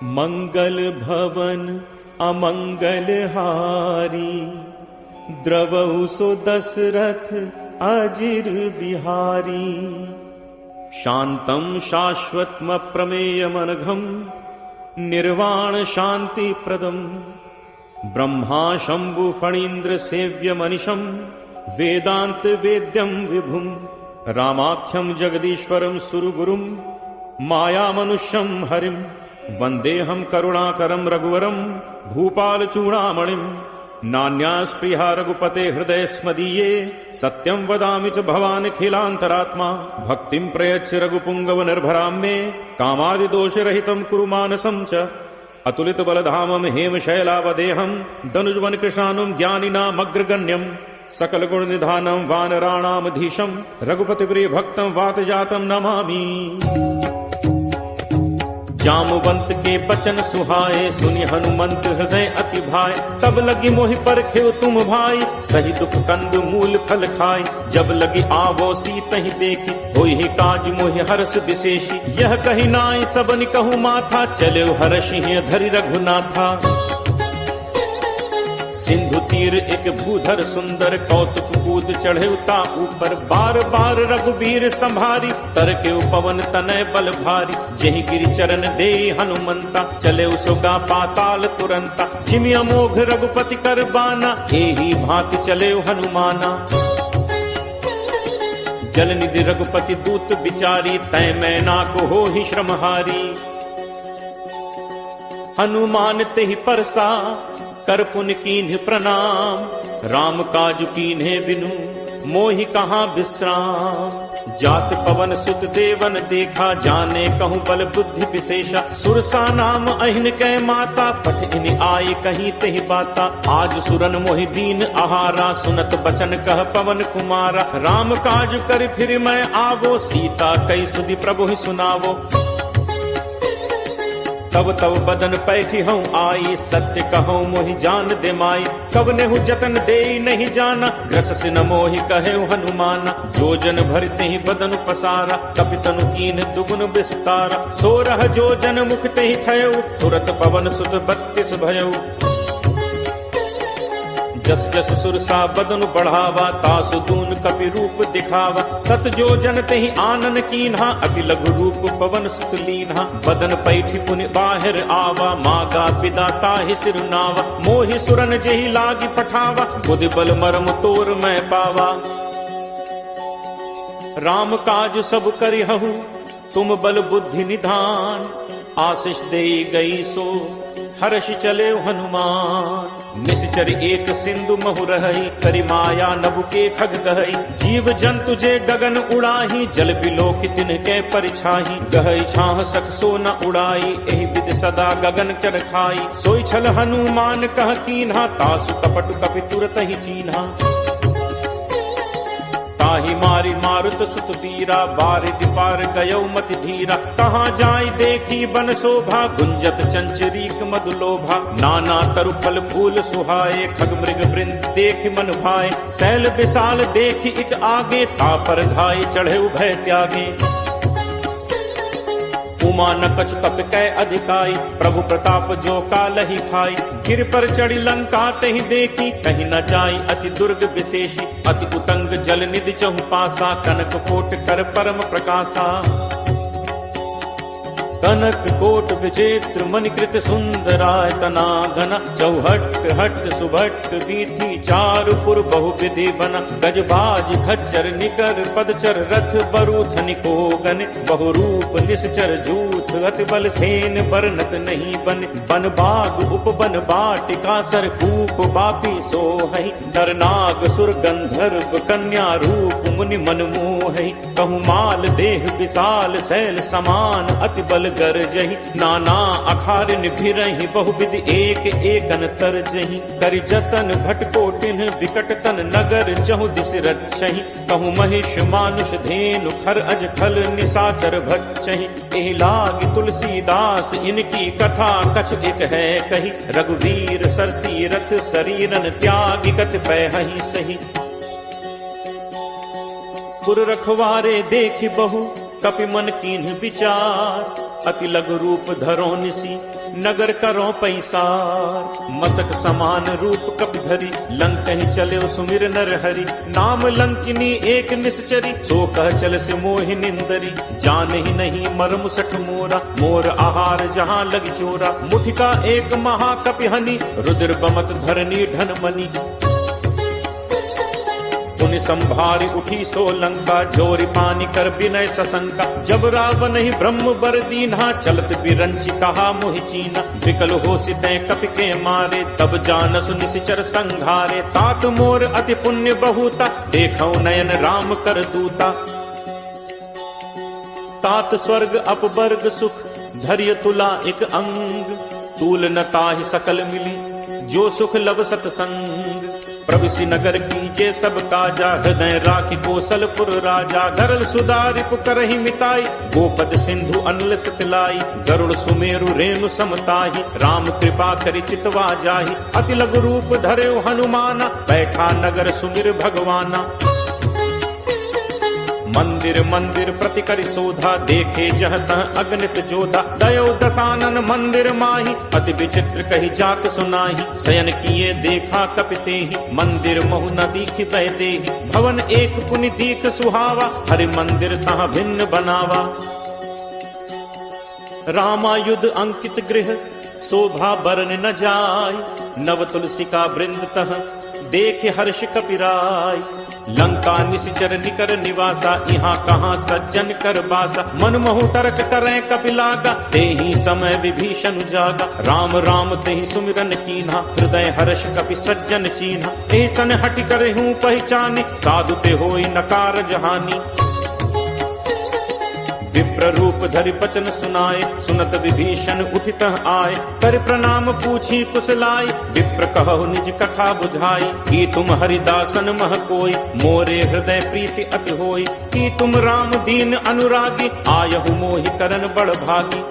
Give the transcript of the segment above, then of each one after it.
मंगल भवन अमंगल हारी, द्रवहु सो दशरथ अजिर बिहारी। शांतं शाश्वतम प्रमेयमनघम, निर्वाण शांति प्रदम। ब्रह्मा शंभु फणीन्द्र सेव्य मनिशम, वेदांत वेद्यम विभुम। रामाख्यम जगदीश्वरम सुरगुरुम, माया मनुष्यम हरिम। वंदेहम करुणाकरम रघुवरम, भूपाल चूड़ामणिम। नान्यास्पृहा रघुपते हृदय स्मदीये, सत्यं वदामि च भवान् खिलान्तरात्मा। भक्तिं प्रयच्छ रघुपुंगव निर्भरां मे, कामादिदोषरहितं कुरु मानसं च। अतुलित बलधामं हेमशैलावदेहं, दनुजवन कृशानुं ज्ञानिनामग्रगण्यं। सकल गुण निधानं वानराणामधीशं, रघुपति प्रिय भक्तं वातजातं नमामि। जामवंत के बचन सुहाए, सुनि हनुमंत हृदय अति भाए। तब लगी मोहि परखियो तुम भाई, सही दुख कंद मूल फल खाई। जब लगी आवो सीतहि देखी, होई ही काज मोहि हर्ष विशेषी। यह कही नाई सबनि कहूँ माथा, चले हर्षि धरि रघुनाथा। सिंधु तीर एक भूधर सुंदर, कौतुक कूद चढ़े उता ऊपर। बार बार रघुबीर संभारी, तर के पवन तनय बल भारी। जहि गिरि चरण दे हनुमंता, चले उसोगा पाताल तुरंता। जिमि अमोघ रघुपति कर बाना, एही भांति चले हनुमाना। जल निधि रघुपति दूत बिचारी, तय मैना को हो ही श्रमहारी। हनुमान तेहि परसा, कर पुन कीन्ह प्रणाम। राम काज कीन्हे बिनु, मोहि कहाँ विश्राम। जात पवन सुत देवन देखा, जाने कहूँ बल बुद्धि विशेषा। सुरसा नाम अहिन कै माता, पठ इन आए कहीं तेहि बाता। आज सुरन मोहि दीन आहारा, सुनत बचन कह पवन कुमारा। राम काज कर फिर मैं आवो, सीता कई सुधि प्रभु ही सुनावो। तब तब बदन पैठी हूँ आई, सत्य कहूँ मोहि जान दे माई। कब नेहु जतन दे नहीं जाना, ग्रस सिन मोहि कहे हनुमाना। जो जन भरते ही बदन पसारा, कपितनु कीन दुगुन विस्तारा। 16 जो जन मुख ते ही ठयऊ, तुरत पवन सुत 32 भयऊ। जस जस सुरसा बदन बढ़ावा, तासु दून कपि रूप दिखावा। सत जो जन तेहि आनन कीन्हा, अति लघु रूप पवन सुत लीन्हा। बदन पैठी पुनि बाहिर आवा, मागा पिता ताहि सिरुनावा। मोहि सुरन जेहि लागी पठावा, बुद्धि बल मरम तोर मैं पावा। राम काज सब करिहु, तुम बल बुद्धि निधान। आशीष दे गई सो, हर्ष चले हनुमान। निश्चर एक सिंधु महु रहई, करि माया नभु के खग कहई। जीव जंतु जे गगन उड़ाही, जल बिलोक तिनके परिछाही। गहई छाह सक सो न उड़ाई, एहि विधि सदा गगन चर खाई। सोई छल हनुमान कह कीन्हा, तासु कपट कपि तुरत ही चीन्हा। ताहि मारी मारुत सुत वीरा, बारिधि पार गयो मति धीरा। कहाँ जाय देखी बन शोभा, गुंजत चंचरीक मधुलोभा। नाना तरु फल फूल सुहाए, खग मृग वृंद देख मन भाए। शैल विशाल देखी इक आगे, तापर घाय चढ़े उभय त्यागे। उमा न कछ कप कै अधिकाई, प्रभु प्रताप जो कालहि खाई। गिर पर चढ़ी लंका तहि देखी, कहीं न जाई अति दुर्ग विशेषी। अति उतंग जल निधि चहु पासा, कनक कोट कर परम प्रकाशा। कनक कोट विचित्र मणिकृत सुंदरायतना घन। चौहट हट सुभट वीथी, चारुपुर बहु विधि बना। गजबाज खच्चर निकर पदचर, रथ बरूथ निकोगन। बहुरूप निश्चर जूथ, अति बल सेन बरनत नहीं बन। बन बाग उपवन बाटिका, सर कूप बापी सोहई। नर नाग सुर गंधर्व कन्या, रूप मुनि मन मोहई। कहूँ माल देह विशाल, शैल समान अति बल गरजहि। नाना अखारिन भिरहि, बहुविधि एक एकन तरजहि। करि जतन भटकोटिन, विकट तन नगर चहु दिस रक्षहि। कहूँ महिष मानुष धेनु, खर अज खल निशाचर भक्षहि। एहि लागी तुलसीदास, इनकी कथा कछ एक है कही। रघुवीर सर तीरथ, शरीरन त्यागी कछ पैहि सही। पुर रखवारे देखि बहु, कपि मन कीन्ह विचार। अति लघु रूप धरो निसी, नगर करो पैसार। मसक समान रूप कपि धरी, लंक ही चले सुमिर नर हरि। नाम लंकिनी एक निश्चरी, सो कह चल से मोहि निंदरी। जान ही नहीं मर्म सठ मोरा, मोर आहार जहाँ लग चोरा। मुठिका एक महाकपि हनि, रुद्र बमत धरनी ढन मनी। पुनि संभारी उठी सो लंका, जोरी पानी कर बिनय सशंका। जब रावण ही ब्रह्म बर दीन्हा, चलत बिरंची कहा मोहि चीना। विकल हो सितै कपि के मारे, तब जानसु निशिचर संघारे। तात मोर अति पुण्य बहुता, देखौ नयन राम कर दूता। तात स्वर्ग अपवर्ग सुख, धैर्य तुला एक अंग। तूल न ताहि सकल मिली, जो सुख लब सतसंग। प्रविशि नगर कीजे सब काजा, हृदय राखि कौशलपुर राजा। गरल सुधारि पुकरहि मिताई, गोपद सिंधु अनल सतलाई। गरुड़ सुमेरु रेणु समताहि, राम कृपा करि चितवा जाहि। अति लघु रूप धर्यो हनुमाना, बैठा नगर सुमिर भगवाना। मंदिर मंदिर प्रति करि शोधा, देखे जह तह अगणित जोधा। दयो दसानन मंदिर माही, अति विचित्र कही जात सुनाही। शयन किए देखा कपि तेहि, मंदिर महु न दीखि बहतेहि। भवन एक पुनि दीख सुहावा, हरि मंदिर तहाँ भिन्न बनावा। रामायुध अंकित गृह, शोभा बरन न जाय। नव तुलसी का वृंद तह, देखे हर्ष कपिराय। लंका निशिचर निकर निवासा, यहाँ कहाँ सज्जन कर बासा। मन महु तर्क करें कपिलागा, तेहि समय विभीषण जागा। राम राम तेहि सुमिरन कीन्हा, हृदय हर्ष कपि सज्जन चीन्हा। ऐसन हटि करे हूँ पहचानी, साधु ते होई नकार जहानी। विप्र रूप धरि बचन सुनाए, सुनत विभीषण उठित आए। कर प्रणाम पूछी कुशलाई, विप्र कहु निज कथा बुझाई। कि तुम हरिदासन मह कोई, मोरे हृदय प्रीति अति होई। कि तुम राम दीन अनुरागी, आयहु मोहि करन बड़ भागी।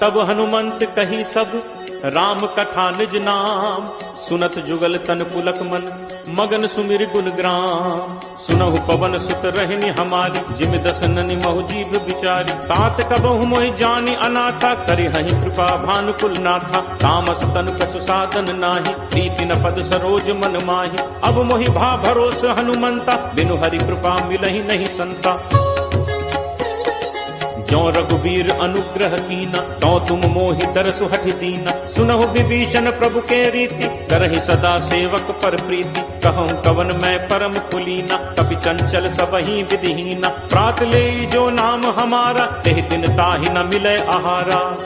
तब हनुमंत कही सब, राम कथा निज नाम। सुनत जुगल तन पुलक मन, मगन सुमिर गुण ग्राम। सुनहु पवन सुत रहनि हमारी, जिम दस ननि महु जीव बिचारी। तात कबहु मोहि जानि अनाथा, करि हहि कृपा भानुकुल नाथा। तामस तनु कछु साधन नाही, प्रीति न पद सरोज मन माही। अब मोहि भा भरोस हनुमंता, बिनु हरि कृपा मिलहि नहीं संता। जो रघुवीर अनुग्रह कीना, तो तुम मोहि तरसु हठि दीना। सुनहु विभीषण प्रभु के रीति, करहि सदा सेवक पर प्रीति। कहूँ कवन मैं परम कुलीना, कपि चंचल सबहि विधिहीना। प्रात ले जो नाम हमारा, तेहि दिन ताहि न मिले आहारा।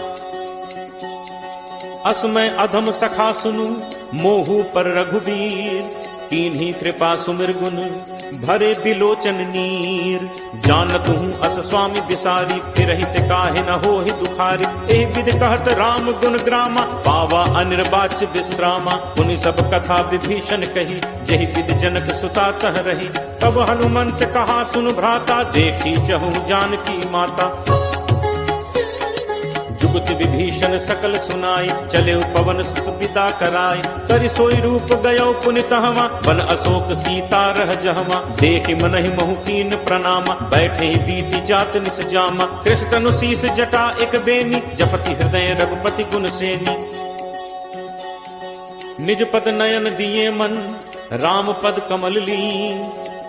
असमय अधम सखा सुनु, मोहु पर रघुवीर। कीन्ही कृपा सुमिर गुण, भरे बिलोचन नीर। जानत हूँ अस स्वामी बिसारी, फिरहित काहे न होहि दुखारी। एहि विधि कहत राम गुण ग्रामा, पावा अनिर्वाच्य विश्रामा। पुनि सब कथा विभीषण कही, जेहि विधि जनक सुता तह रही। तब हनुमंत कहा सुन भ्राता, देखी चहु जानकी माता। जुगति विभीषण सकल सुनाई, चले पवन सुत पिता कराई। करि सोई रूप गयो पुनि तहवा, बन अशोक सीता रह जहवा। देखि मनहि महु कीन प्रणामा, बैठे बीति जात निस जामा। कृष्ण तनु शीस जटा एक बेनी, जपति हृदय रघुपति गुण सेनी। निज पद नयन दिए मन, राम पद कमल लीन।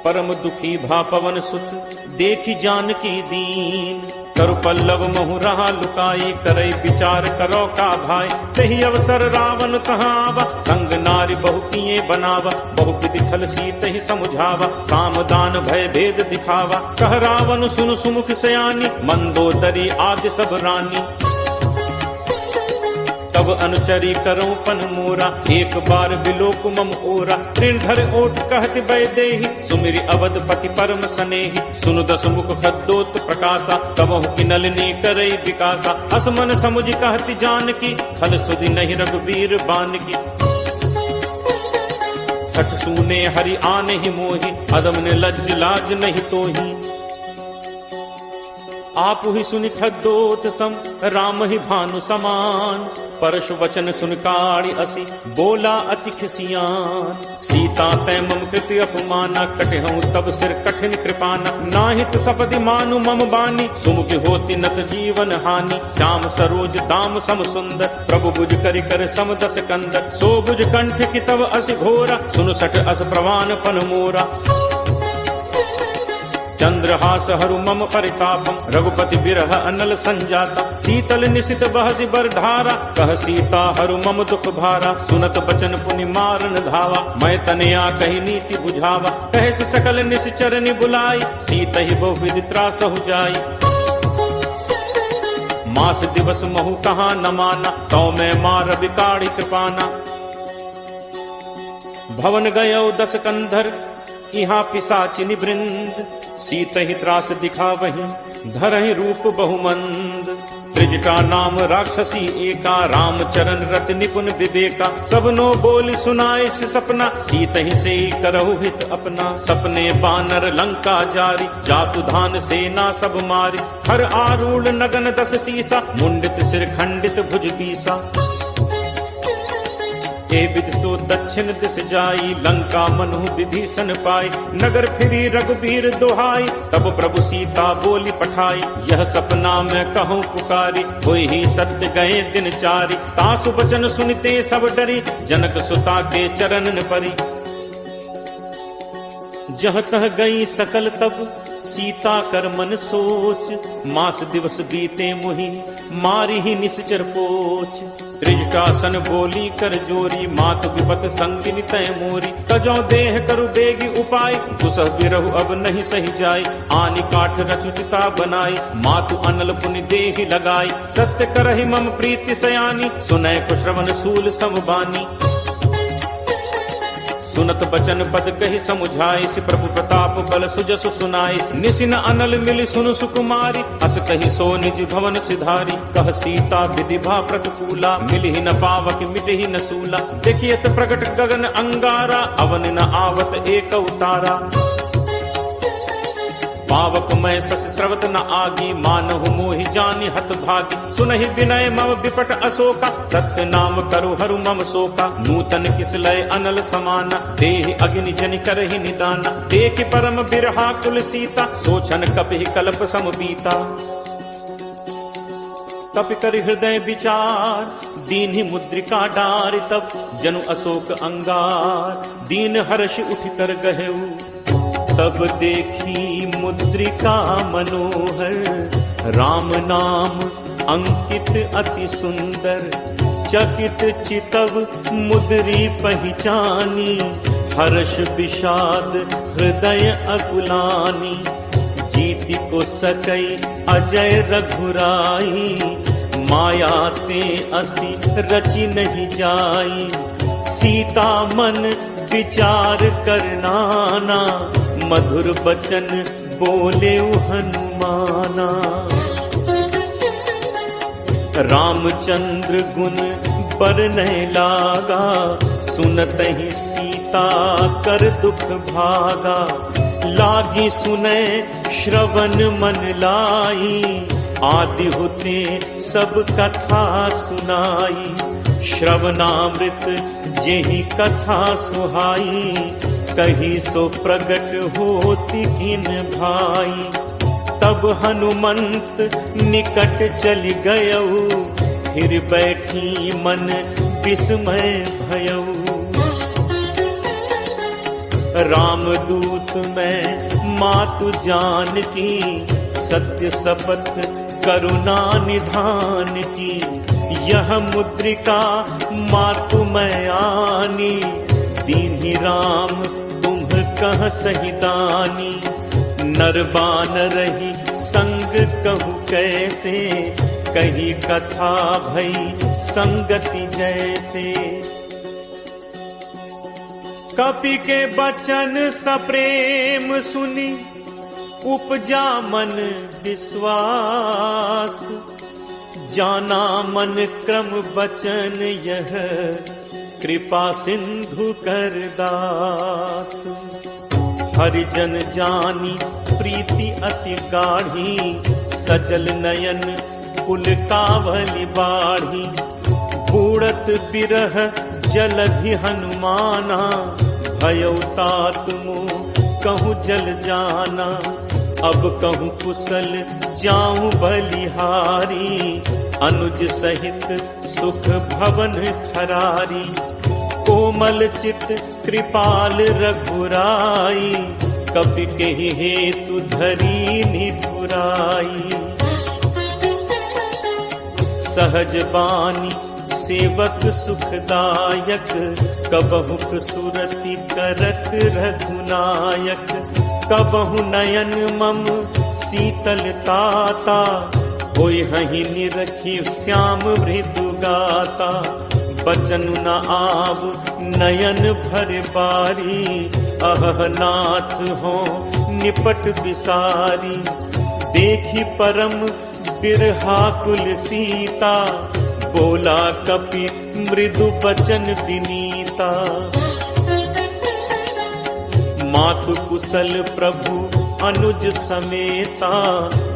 परम दुखी भा पवन सुत, देखि जानकी दीन। करु पल्लव महु रहा लुकाई, करई विचार करो का भाई। तही अवसर रावण कहावा, संग नारी बहु किए बनावा। बहु विधि छल सीत ही समुझावा, सामदान भय भेद दिखावा। कह रावण सुनु सुमुख सयानी, मंदोदरी आदि सब रानी। तब अनुचरी करो पन मोरा, एक बार बिलोक मम ओरा। निर्धर ओट कहत वैदेही, सुमिरि अवधपति परम सनेही। सुनु दस मुख खद्दोत प्रकाशा, कबहु की नलिनी करई विकासा। असमन समुझ कहति जानकी, खल सुधि नहीं रघुवीर बानकी। सठ सूने हरि आने ही मोही, अदम ने लज्ज लाज नहीं तोही। आप ही सुनि खद्दोत सम, राम ही भानु समान। परशु वचन सुन काढ़ी असी बोला अति खिसियान। सीता तै मम कृति अपमाना कटहूँ तब सिर कठिन कृपाना। नाहित सपदि मानु मम बानी सुमुख होती नत जीवन हानि। श्याम सरोज दाम सम सुंदर प्रभु बुझ करि कर सम दस कंदर। सो बुझ कंठ की तब असि घोरा सुन सट अस प्रवान फन मोरा। चंद्रहास हरु मम परितापम रघुपति बिरह अनल संजाता। शीतल निशित बहसि बर धारा कह सीता हरु मम दुख भारा। सुनत बचन पुनि मारन धावा मैं तनया कही नीति बुझावा। कहे सकल निश्चरनि बुलाई सीत ही बहुविधि त्रासहु जाई। मास दिवस महु कहाँ न माना तो मैं मार बिकाड़ी कृपाना। भवन गयो दस कंधर यहाँ पिशाचिनी वृंद। सीत ही त्रास दिखा वहीं धरहि रूप बहुमंद। त्रिजटा नाम राक्षसी एका राम चरण रत निपुण विवेका। सबनो बोल सुनाए से सपना सीत ही से करहु हित अपना। सपने बानर लंका जारी जातु धान सेना सब मारी। हर आरूढ़ नगन दस सीसा मुंडित सिर खंडित भुज बीसा। ए विदितो दक्षिण दिस जाई लंका मनु विभीषण पाई। नगर फिरी रघुबीर दोहाई तब प्रभु सीता बोली पठाई। यह सपना मैं कहूँ पुकारी होई ही सत्य गए दिन चारी। तासु वचन सुनते सब डरी जनक सुता के चरणन परी। जह तह गई सकल तब सीता कर मन सोच। मास दिवस बीते मुहि मारी ही निश्चर पोच। त्रिजटासन बोली कर जोरी मात विपत संगिनी तय मोरी। तजौ देह करु बेगी उपाय दुसह बिरहु अब नहीं सही जाय। आनि काठ रचुचिता बनाई मातु अनल पुनि देहि लगाई। सत्य करहि मम प्रीति सयानी सुनय कुश्रवण सूल समबानी। सुनत बचन पद कही समुझाई सि प्रभु प्रताप बल सुजसु सुनाई। निसिन अनल मिली सुनु सुकुमारी अस कही सो निज भवन सिधारी। कह सीता विधि भा प्रतिकूला मिलहि न पावक मिटहि न सूला। देखियत प्रकट गगन अंगारा अवन न आवत एक उतारा। पावक मैं सस स्रवत न आगी मानहु मोहि जानि हत भागी। सुनहि विनय मम विपट अशोका सत्य नाम करु हरु मम शोका। नूतन किसलय अनल समाना देहि अग्नि जनि करहि निदाना। देखि परम बिरहा कुल सीता सोचन कपिहि कल्प सम बीता। कपि कर हृदय विचार दीन्हि मुद्रिका डारि तब जनु अशोक अंगार। दीन हर्ष उठ कर गहेऊ तब देखी मुद्रिका मनोहर। राम नाम अंकित अति सुंदर चकित चितव मुद्री पहचानी। हर्ष विषाद हृदय अकुलानी जीति को सकई अजय रघुराई। माया ते असी रचि नहीं जाई सीता मन विचार करनाना। मधुर बचन बोले हनुमाना। रामचंद्र गुण बरनय लागा सुनत ही सीता कर दुख भागा। लागी सुने श्रवण मन लाई आदि होते सब कथा सुनाई। श्रवणामृत जेहि कथा सुहाई कही सो प्रगट होती इन भाई। तब हनुमंत निकट चली गयऊ फिर बैठी मन विस्मय भयऊ। रामदूत मैं मातु जानती सत्य शपथ करुणा निधान की। यह मुद्रिका मातु मैं आनी दीन्हि राम तुम कह सहितानी। नरबान रही संग कहु कैसे कही कथा भई संगति जैसे। कपि के बचन सप्रेम सुनी उपजा मन विश्वास। जाना मन क्रम बचन यह कृपा सिंधु कर दास। हरिजन जानी प्रीति अति गाढ़ी सजल नयन कुल कावली बाढ़ी। बूढ़त बिरह जलधि हनुमाना, भयउ तात मोह कहूँ जल जाना। अब कहूँ कुशल जाऊं बलिहारी, अनुज सहित सुख भवन खरारी। कोमल चित कृपाल रघुराई, कपि केहि हेतु धरी निठुराई। सहज बानी सेवक सुखदायक, कबहुक सुरति करत रघुनायक। कबहु नयन मम शीतल ताता, होय हहि निरखी श्याम मृदु गाता। बचन न आव नयन भर बारी, अह नाथ हो निपट बिसारी। देखी परम बिरहाकुल सीता, बोला कपि मृदु बचन विनीता। मातु कुशल प्रभु अनुज समेता,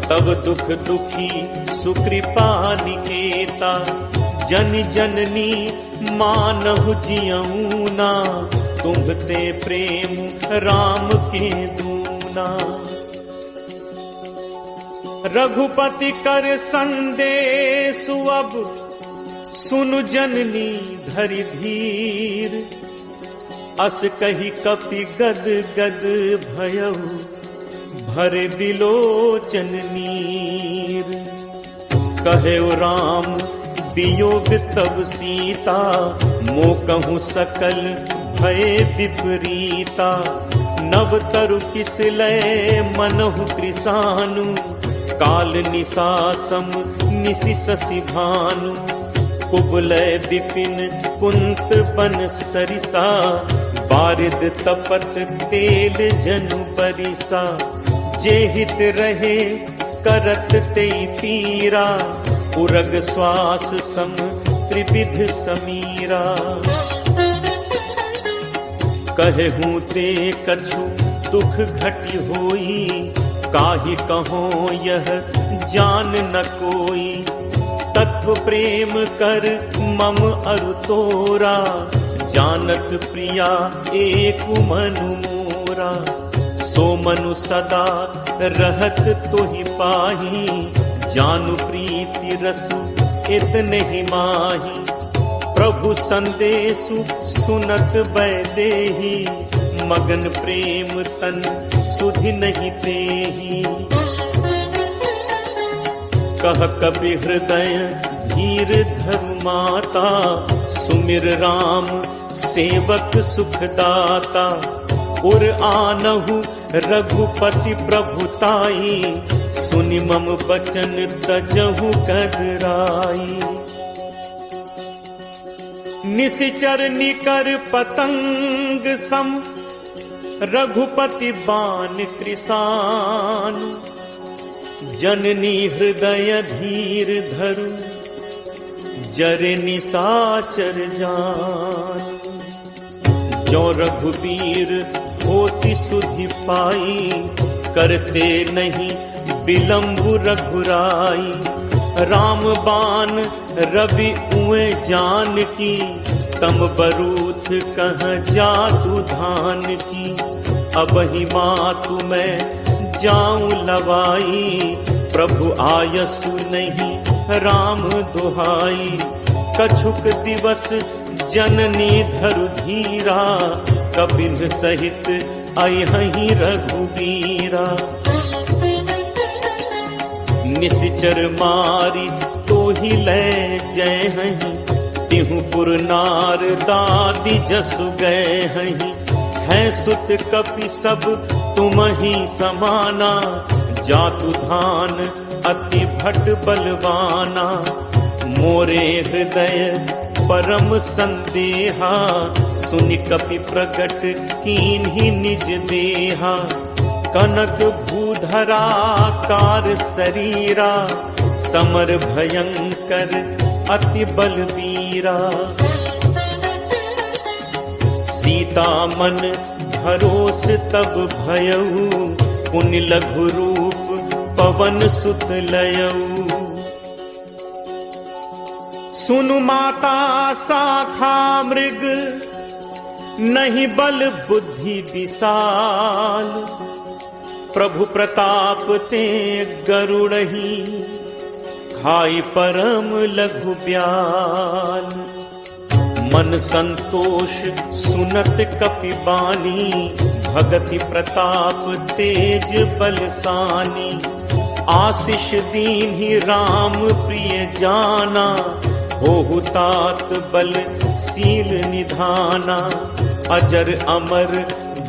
तब दुख दुखी सुकृपा निकेता। जन जननी मानहु जियऊना, तुम्हते प्रेम राम के दूना। रघुपति कर संदेशु अब, सुनु जननी धरि धीर। अस कही कपि गद गद भयउ, भरे बिलोचन नीर। कहेउ राम वियोग तब सीता, मो कहूँ सकल भय विपरीता। नव तरु किस लय मनहु कृसानु, काल निसासम निसि शशि भानु। कुबलय विपिन कुंत बन सरिसा, बारिद तपत तेल जनु बरिसा। जे हित रहे करत ते पीरा, उरग श्वास सम त्रिविध समीरा। कहूँ ते कछु दुख घटि होई, काहि कहो यह जान न कोई। तत्व प्रेम कर मम अरु तोरा, जानत प्रिया एक मनु मोरा। सो मनु सदा रहत तोहि पाही, जानु प्रीति रसु इतने ही माही। प्रभु संदेशु सुनत बैदेही, मगन प्रेम तन सुधि नहीं तेही। कह कपि हृदय धीर धरु माता, सुमिर राम सेवक सुखदाता। उर आनहु रघुपति प्रभुताई, सुनि मम बचन तजहु कदराई। निशिचर निकर पतंग सम, रघुपति बान कृसान। जननी हृदय धीर धरु, जरे निसाचर जान। जो रघुबीर होति सुधि पाई, करते नहीं विलंबु रघुराई। राम बान रवि उए जान की, तम बरूथ कह जातु धान की। अब ही मातु मैं जाऊं लवाई, प्रभु आयसु नहीं राम दुहाई। कछुक दिवस जननी धरु धीरा, कपिन सहित अयहि रघुबीरा। निशिचर मारी तो ही ले जय हहीं, तिहु पुर नार दादी जसु गए हहीं। है सुत कपि सब तुम ही समाना, जातु धान अति भट बलवाना। मोरे हृदय परम संदेहा, सुनि कपि प्रगट कीन्हि निज देहा। कनक भूधराकार शरीरा, समर भयंकर अति बलवीरा। सीता मन भरोस तब भयऊ, पुनि लघु रूप पवन सुत लयऊ। सुनु माता शाखा मृग, नहीं बल बुद्धि विशाल, प्रभु प्रताप ते गरुड़ही, खाई परम लघु ब्याल। मन संतोष सुनत कपि बानी, भगति प्रताप तेज बलसानी। आशीष दीन्हि राम प्रिय जाना, होहु तात बल सील निधाना। अजर अमर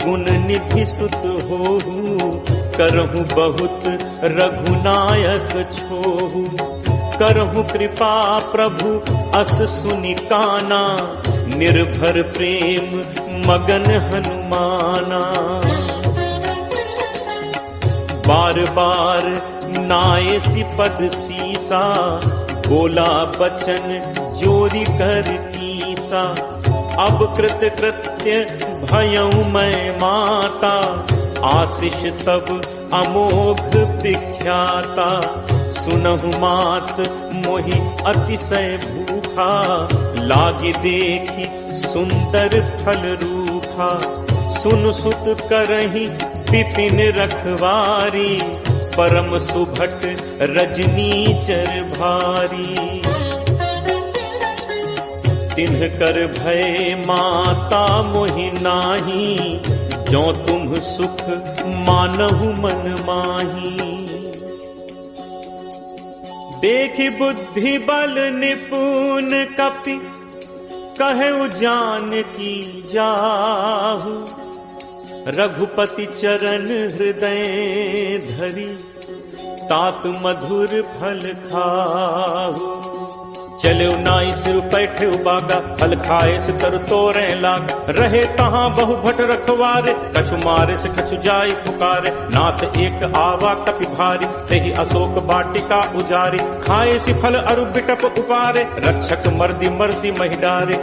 गुण निधि सुत होहु, करहु बहुत रघुनायक छोहु। करहु कृपा प्रभु अस सुनि काना, निर्भर प्रेम मगन हनुमाना। बार बार नायसी पद सीसा, बोला बचन जोरी कर कीसा। अब कृत कृत्य भयउ मैं माता, आशीष तब अमोघ विख्याता। सुनहु मात मोहि अतिशय भूखा, लागी देखी सुंदर फल रूखा। सुन सुत करहि विपिन रखवारी, परम सुभट रजनीचर भारी। तिन्ह कर भय माता मोहि नाही, जो तुम सुख मानहु मन माही। देखि बुद्धि बल निपुण कपि, कहु जानकी जाहु। रघुपति चरण हृदय धरि, तात मधुर फल खाहु। चलो नाई सिर पैठे उबागा, फल खाए से तर तोरे लाग। रहे तहां बहु भट रखवारे, कछु मारे से कछु जाई पुकारे। नाथ एक आवा कपि भारी, तेहि अशोक वाटिका उजारी। खाए सि फल अरु बिटप उपारे, रक्षक मर्दी मर्दी महि डारे।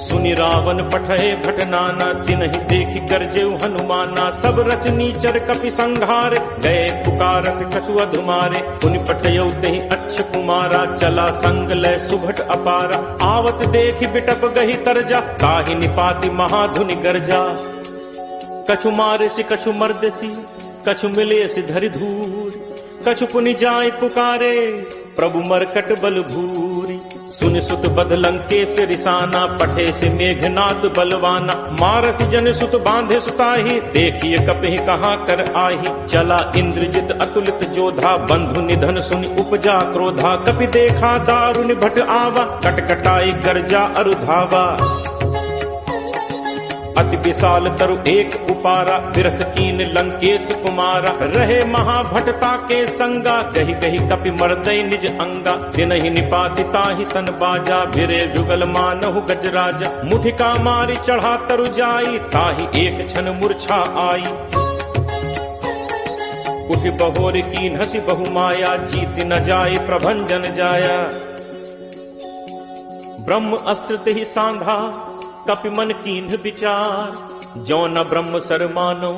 सुनि रावण पठे भट नाना, तिन्हि देखि गरजेउ हनुमाना। सब रचनीचर कपि संघार, गए पुकारत कछु अधुमारे। पुनि पठयउ तेहि अच्छ कुमारा, चला संग लय सुभट अपारा। आवत देखि बिटप गहि तरजा, ताहि निपाति महाधुनि गर्जा। कछु मारे सि कछु मर्दसी, कछु मिले सि धरि धूर। कछु पुनि जाय पुकारे, प्रभु मरकट बल भूरी। सुनि सुत बध लंकेश रिसाना, पठे से मेघनाद बलवाना। मारस जन सुत बांधे सुताही, देखिए कपि कहाँ कर आही। चला इंद्रजित अतुलित जोधा, बंधु निधन सुनि उपजा क्रोधा। कपि देखा दारुनि भट आवा, कटकटाई गर्जा अरु धावा। अति विशाल तरु एक उपारा, विरह कीन लंकेश कुमारा। रहे महाभटता के संगा, कही कही कपि मर्दय निज अंगा। तिनहि निपाति ताहि सन बाजा, भिरे जुगल मानहु गजराजा। मुठिका मारी चढ़ा तरु जाई, ताहि एक क्षण मूर्छा आई। उठि बहोर कीन हसी बहु माया, जीत न जाय प्रभंजन जाया। ब्रह्म अस्त्र तेहि सांधा, कपि मन कीन्ह विचार। जो न ब्रह्म सर मानो,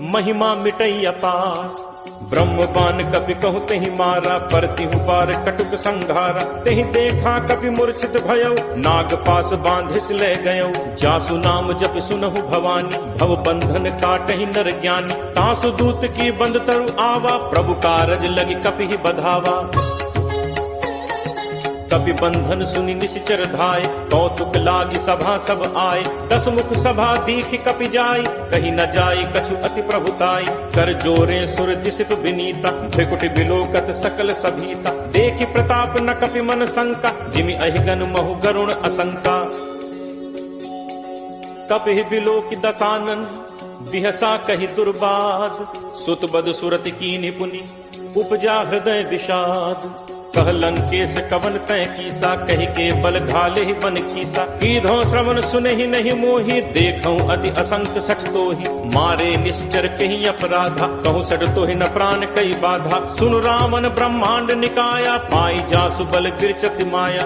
महिमा मिटई अपार। ब्रह्म बान कपि कहु तेहि मारा, परतिहु पार कटुक संघारा। तेहि देखा कपि मूर्छित भयउ, नाग पास बांधिस ले गयउ। जासु नाम जपि सुनहु भवानी, भव बंधन काटहि नर ज्ञानी। तासु दूत की बंद तरु आवा, प्रभु कारज लगी कपि ही बधावा। कपि बंधन सुनि निश्चर धाय, कौतुक लागी सभा सब आए। दस मुख सभा दीखि कपि जाई, कही न जाई कछु अति प्रभुताई। कर जोरे सुर दिसित विनीता, भृकुटि बिलोकत सकल सभीता। देखि प्रताप न कपि मन शंका, जिमि अहिगन महु गरुण असंका। कपि बिलोकि दसानन, बिहसा कहि दुर्बाद। सुत बद सुरति कीन्हि पुनि, उपजा हृदय विषाद। कह लंकेश कवन तय कीसा, कही के बल घाले ही बन कीसा। कीधो श्रवण सुने ही नहीं मोही, देखऊं अति असंक सठ तोही। मारे निश्चर कही अपराधा, कहूँ सठ तोहि न प्राण कई बाधा। सुन रावण ब्रह्मांड निकाया, पाई जासु बल गिरचति माया।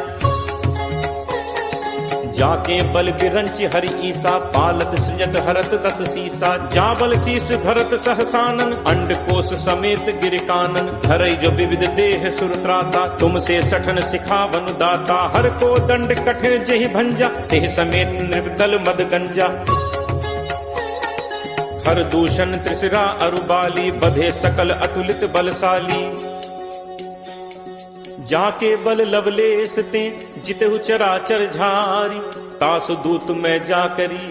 जाके बल बिरंच हरि ईसा, पालत सृजत हरत दस सीसा। जाबल शीस भरत सहसानन, अंड कोश समेत गिर कानन। धरई जो विविध देह सुरत्राता, तुमसे सठन सिखावन दाता। हर को दंड कठिन जेहि भंजा, तेह समेत नृपदल मद गंजा। हर दूषण त्रिशिरा अरुबाली, बधे सकल अतुलित बलशाली। जाके बल लवलेस ते, जितहु चराचर झारी। तासु दूत मैं जाकरी,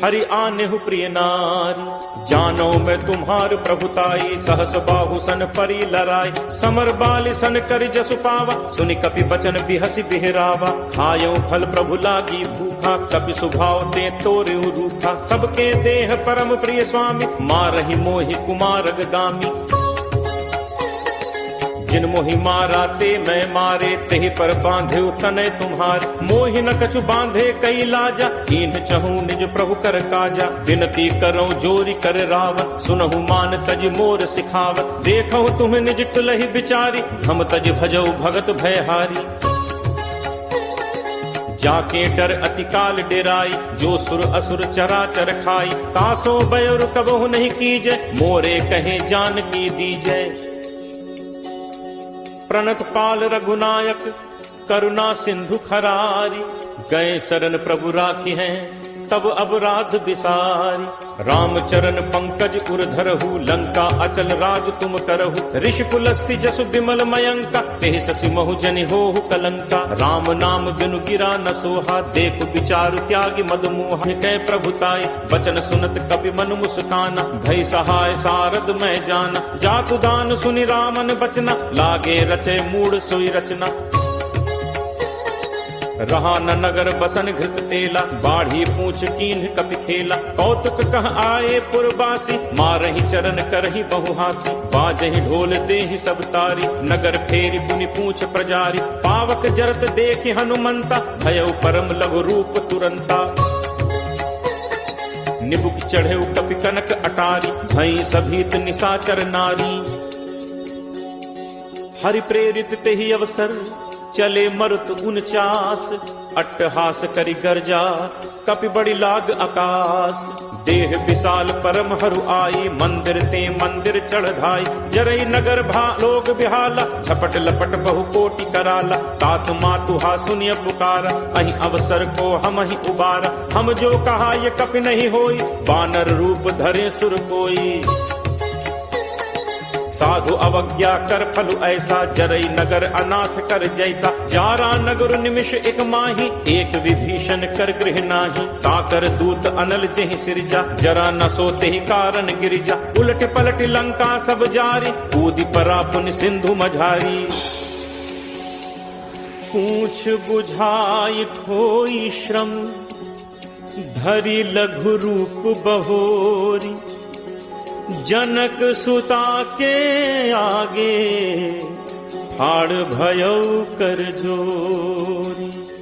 हरि आनेहु प्रिय नारी। जानो मैं तुम्हार प्रभुताई, सहस बाहु सन परी लराई। समर बाल सन कर जसु पावा, सुनि कपि बचन बिहसि बिहरावा। खायो फल प्रभु लागी भूखा, कपि सुभाव ते तोरे रूखा। सबके देह परम प्रिय स्वामी, मारहि मोहि कुमारग गामी। जिन मोहि मारा ते मैं मारे, तेहि पर बांधे तनय तुम्हार। मोहि न कछु बांधे कई लाजा, कीन्ह चहूँ निज प्रभु कर काजा। विनती करऊँ जोरी कर रावत, सुनहु मान तज मोर सिखावत। देखहु तुम निज तुलहि बिचारी, हम तज भजऊ भगत भयहारी। जाके डर अति काल डेराई, जो सुर असुर चराचर खाई। तासो बयोर कबहु नहीं कीजय, मोरे कहे जान की दीजय। प्रणत पाल रघुनायक, करुणा सिंधु खरारी। गए शरण प्रभु राखी हैं, तब अपराध बिसारी। रामचरण पंकज उर धरहु, लंका अचल राज तुम करहु। ऋषि पुलस्ति जसु विमल मयंका, तेहि शशि महु जनि होहु कलंका। राम नाम बिनु गिरा न सोहा, देखु विचारु त्यागी मद मोहा। कै प्रभुताई वचन सुनत कपि मन मुस्काना, भई सहाय सारद मैं जाना। जातु दान सुनि रामन बचना, लागे रचे मूड सोई रचना। रहा न नगर बसन घृत तेला, बाढ़ी पूछ कीन्ह कपि खेला। कौतुक कह आए पुरबासी, मारहि चरण करहि बहुहासी। बाजहि ढोल देहि सब तारी, नगर फेरि पुनि पूछ प्रजारी। पावक जरत देखि हनुमंता, भयउ परम लघु रूप तुरंता। निबुक चढ़ेउ कपि कनक अटारी, भई सभीत निशाचर नारी। हरि प्रेरित तेहि अवसर, चले मरुत 49। अट्टहास करि गर्जा, कपि बड़ी लाग आकाश। देह विशाल परम हरु आई, मंदिर ते मंदिर चढ़ाई। जरई नगर भा लोग बिहाला, झपट लपट बहु कोटि कराला। तात मातु हा सुनिय पुकारा, अहि अवसर को हम ही उबारा। हम जो कहा ये कपि नहीं होई, बानर रूप धरे सुर कोई। साधु अवज्ञा कर फलु ऐसा, जरई नगर अनाथ कर जैसा। जारा नगर निमिष एक माही, एक विभीषण कर गृह नाही। ताकर दूत अनल जेहि सिरजा, जरा न सोते ही कारण गिरिजा। उलट पलट लंका सब जारी, कूदि परा पुनि सिंधु मझारी। पूछ बुझाई खोई श्रम, धरि लघु रूप बहोरी। जनक सुता के आगे, ठाड़ भयउ कर जोरी।